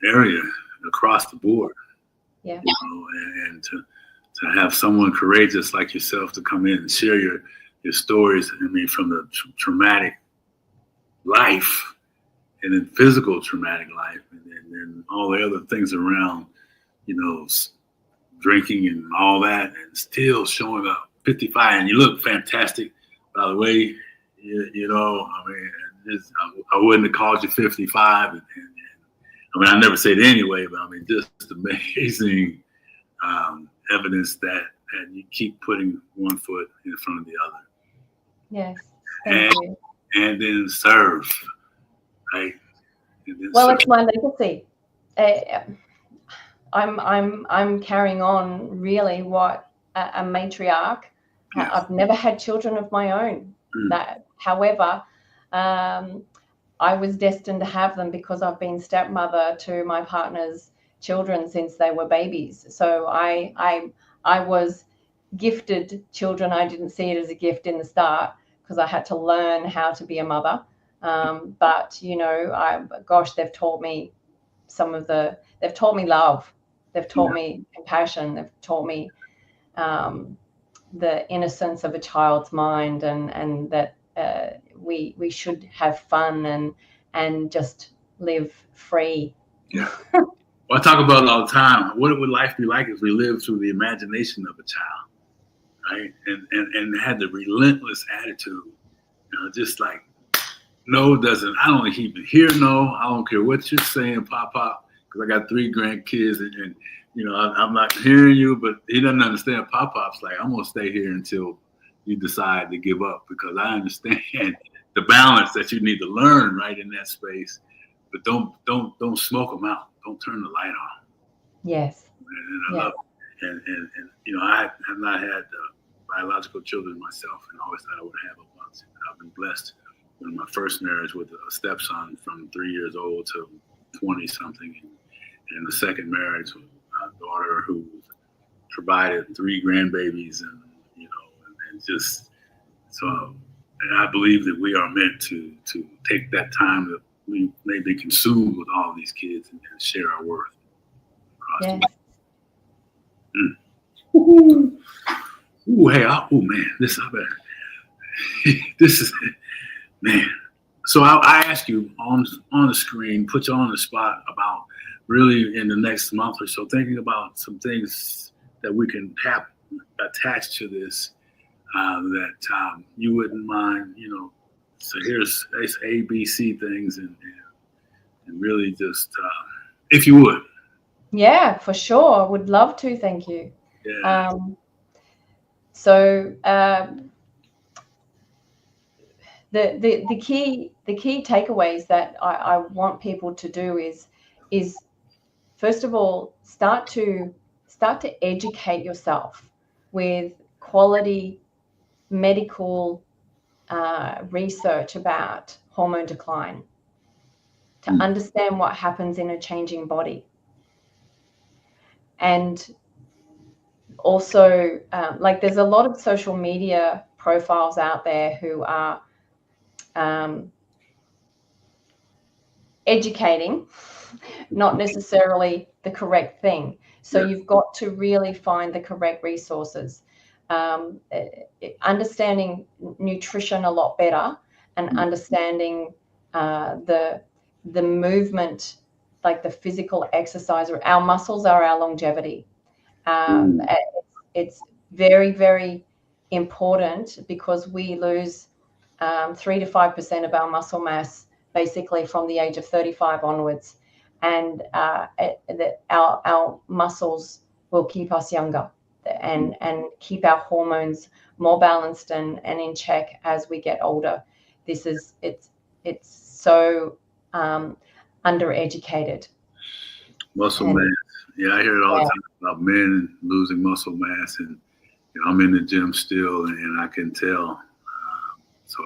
area across the board. Yeah. And to have someone courageous like yourself to come in and share your stories. I mean, from the traumatic life, and then physical traumatic life, and then all the other things around, drinking and all that, and still showing up 55, and you look fantastic, by the way. I mean, I wouldn't have called you 55, and I mean, I never said it anyway, but I mean, just amazing evidence that you keep putting one foot in front of the other. Yes, thank you. And then serve, right? Well, it's my legacy. I'm carrying on really what a matriarch. Yes. I've never had children of my own. However, I was destined to have them because I've been stepmother to my partner's children since they were babies. So I was gifted children. I didn't see it as a gift in the start because I had to learn how to be a mother. But they've taught me they've taught me love. They've taught me compassion. They've taught me the innocence of a child's mind, and that we should have fun and just live free. Yeah. Well, I talk about it all the time. What would life be like if we lived through the imagination of a child, right? And had the relentless attitude, just like, no, doesn't. I don't even hear no. I don't care what you're saying, Pop, because I got 3 grandkids, and I'm not hearing you, but he doesn't understand. Pop's like, I'm gonna stay here until you decide to give up, because I understand the balance that you need to learn right in that space. But don't smoke them out. Don't turn the light on. Yes. And I love it. And I have not had biological children myself, and I always thought I would have a bunch. I've been blessed in my first marriage with a stepson from 3 years old to 20 something, and the second marriage with a daughter who provided 3 grandbabies, and just so. And I believe that we are meant to take that time that we may be consumed with all of these kids and share our worth. Yes. Ooh, hey, man, this is, man. So I ask you on the screen, put you on the spot about really in the next month or so, thinking about some things that we can have attached to this that you wouldn't mind, So here's A, B, C things, and really just, if you would. Yeah, for sure. I would love to. Thank you. Yeah. The key takeaways that I want people to do is first of all, start to educate yourself with quality medical research about hormone decline, to understand what happens in a changing body. And also, there's a lot of social media profiles out there who are educating, not necessarily the correct thing. So you've got to really find the correct resources. Understanding nutrition a lot better, and understanding the movement, like the physical exercise. Our muscles are our longevity. It's very, very important because we lose 3 to 5% of our muscle mass basically from the age of 35 onwards, and our muscles will keep us younger and keep our hormones more balanced and in check as we get older. It's so undereducated. Muscle mass. Yeah, I hear it all the time about men losing muscle mass, and I'm in the gym still, and I can tell. So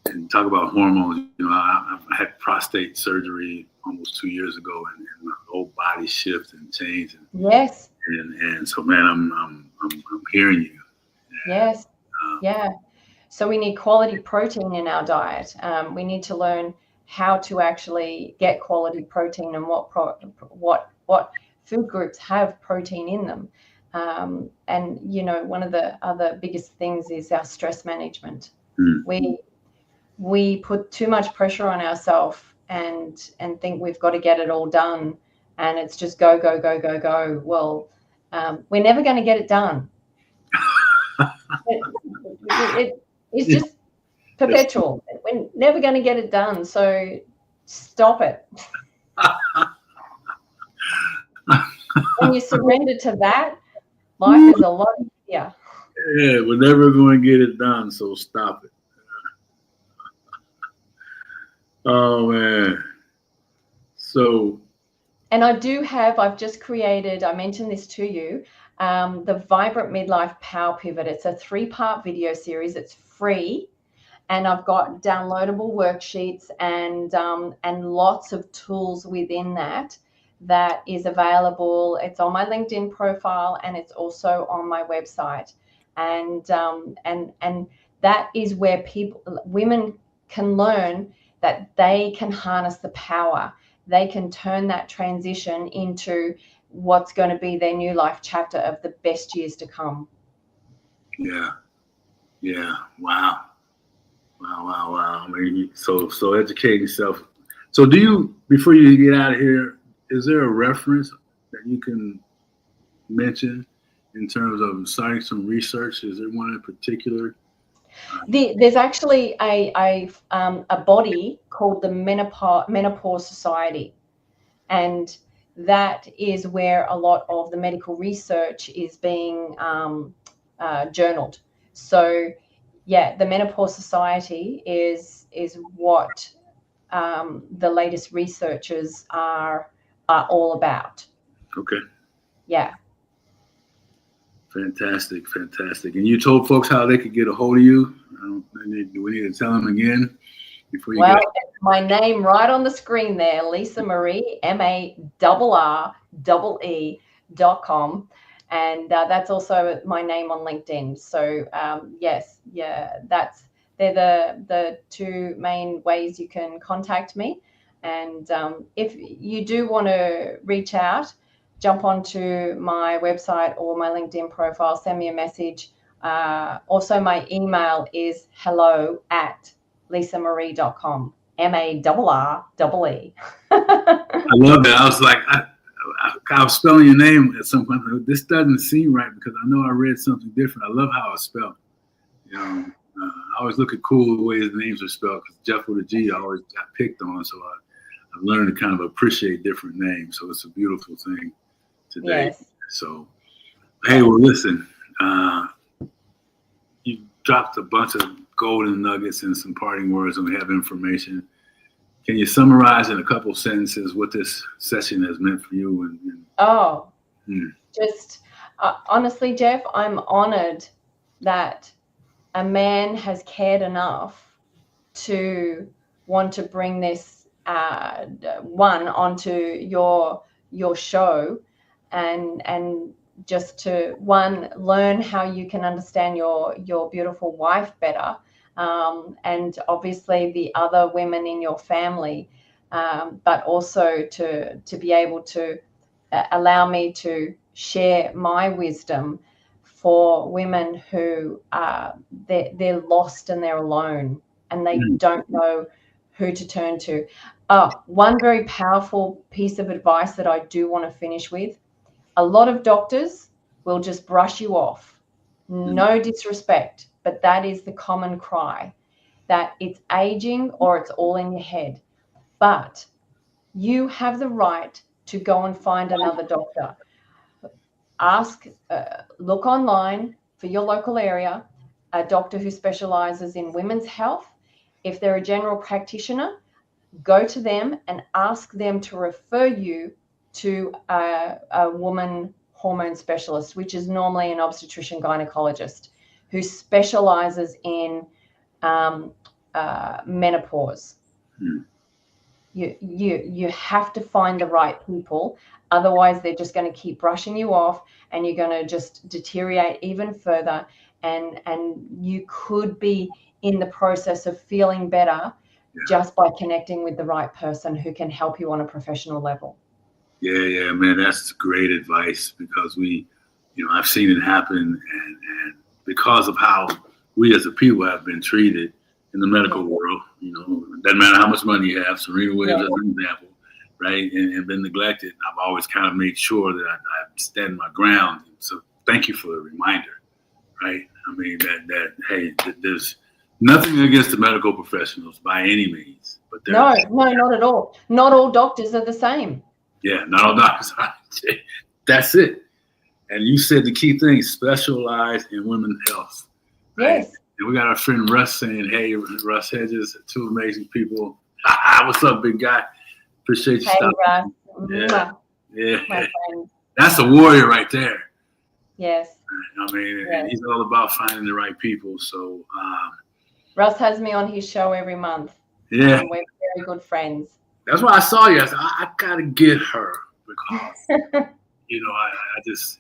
and talk about hormones. I had prostate surgery almost 2 years ago, and my whole body shift and change. Yes. And so, man, I'm hearing you. Yes. Yeah. So we need quality protein in our diet. We need to learn how to actually get quality protein and what food groups have protein in them. And one of the other biggest things is our stress management. We put too much pressure on ourselves and think we've got to get it all done, and it's just go go go go go. Well, we're never going to get it done. It's just perpetual. We're never going to get it done. So stop it. When you surrender to that, life is a lot easier. Yeah, we're never going to get it done. So stop it. Oh, man. So. And I've just created, I mentioned this to you, the Vibrant Midlife Power Pivot. It's a 3-part video series. It's free. And I've got downloadable worksheets and lots of tools within that is available. It's on my LinkedIn profile, and it's also on my website. And that is where women can learn that they can harness the power. They can turn that transition into what's going to be their new life chapter of the best years to come. Yeah. Wow. I mean, so educate yourself. So before you get out of here, is there a reference that you can mention in terms of starting some research? Is there one in particular? There's actually a body called the Menopause Society, and that is where a lot of the medical research is being journaled. So, yeah, the Menopause Society is what the latest researchers are all about. Okay. Yeah. Fantastic. And you told folks how they could get a hold of you. Do we need to tell them again before you get my name right on the screen there, Lisa Marie, MARRE.com. And that's also my name on LinkedIn. So yes, yeah, they're the 2 main ways you can contact me. And if you do want to reach out, jump onto my website or my LinkedIn profile, send me a message. Also, my email is hello@lisamarie.com. MARRE. I love that. I was like, I was spelling your name at some point. This doesn't seem right because I know I read something different. I love how it's spelled. I always look at cool ways names are spelled because Jeff with a G I always got picked on. So I've learned to kind of appreciate different names. So it's a beautiful thing today. Yes. So, hey, well, listen, you dropped a bunch of golden nuggets and some parting words, and we have information. Can you summarize in a couple sentences what this session has meant for you? Just honestly, Jeff, I'm honored that a man has cared enough to want to bring this onto your show, and just to learn how you can understand your beautiful wife better, and obviously the other women in your family, but also to be able to allow me to share my wisdom for women who they're lost and they're alone and they don't know who to turn to. One very powerful piece of advice that I do want to finish with: a lot of doctors will just brush you off. No disrespect, but that is the common cry, that it's aging or it's all in your head. But you have the right to go and find another doctor. Look online for your local area, a doctor who specializes in women's health. If they're a general practitioner, go to them and ask them to refer you to a woman hormone specialist, which is normally an obstetrician gynecologist who specializes in menopause. You have to find the right people. Otherwise, they're just going to keep brushing you off, and you're going to just deteriorate even further. And you could be in the process of feeling better just by connecting with the right person who can help you on a professional level. Yeah, man, that's great advice, because I've seen it happen, and because of how we as a people have been treated in the medical world, it doesn't matter how much money you have. Serena Williams is an example, right? And been neglected. I've always kind of made sure that I stand my ground. So thank you for the reminder, right? I mean, that hey, there's nothing against the medical professionals by any means, but no, not at all. Not all doctors are the same. Yeah, not all doctors. That's it. And you said the key thing: specialize in women's health. Right? Yes. And we got our friend Russ saying, "Hey, Russ Hedges, two amazing people. What's up, big guy? Appreciate you stopping." Russ. Yeah. My friend. That's a warrior right there. Yes. I mean, and he's all about finding the right people. So Russ has me on his show every month. Yeah. We're very good friends. That's why I saw you. I said, I gotta get her, because I just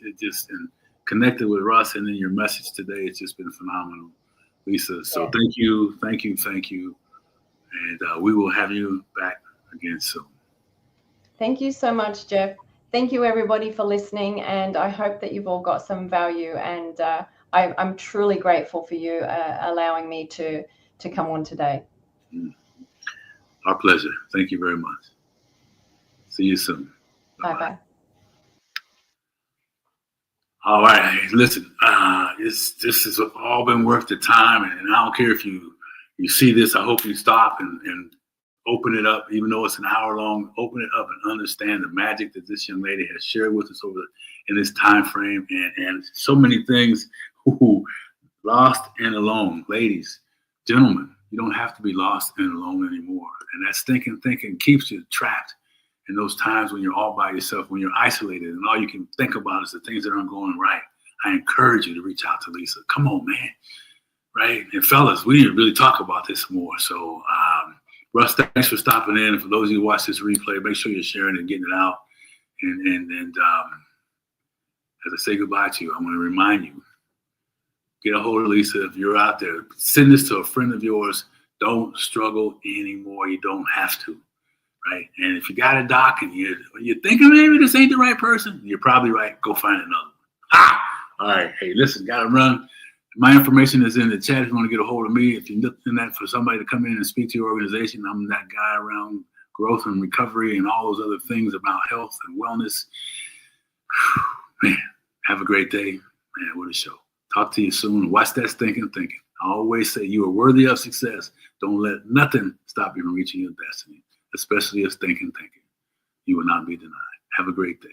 and connected with Russ, and then your message today, it's just been phenomenal, Lisa. So thank you. And we will have you back again soon. Thank you so much, Jeff. Thank you, everybody, for listening. And I hope that you've all got some value. And I'm truly grateful for you allowing me to come on today. Our pleasure. Thank you very much. See you soon. Bye-bye. All right. Hey, listen, this has all been worth the time. And I don't care if you see this. I hope you stop and open it up, even though it's an hour long. Open it up and understand the magic that this young lady has shared with us in this time frame, and so many things. Lost and alone, ladies, gentlemen, you don't have to be lost and alone anymore. And that stinking thinking keeps you trapped in those times when you're all by yourself, when you're isolated, and all you can think about is the things that aren't going right. I encourage you to reach out to Lisa. Come on, man. Right? And fellas, we need to really talk about this more. So, Russ, thanks for stopping in. And for those of you who watch this replay, make sure you're sharing and getting it out. And as I say goodbye to you, I want to remind you, get a hold of Lisa. If you're out there, send this to a friend of yours. Don't struggle anymore. You don't have to, right? And if you got a doc and you're thinking maybe this ain't the right person, you're probably right. Go find another one. All right. Hey, listen, got to run. My information is in the chat if you want to get a hold of me. If you're looking at for somebody to come in and speak to your organization, I'm that guy around growth and recovery and all those other things about health and wellness. Man, have a great day. Man, what a show. Talk to you soon. Watch that Stinkin Thinkin. I always say you are worthy of success. Don't let nothing stop you from reaching your destiny, especially a Stinkin Thinkin. You will not be denied. Have a great day.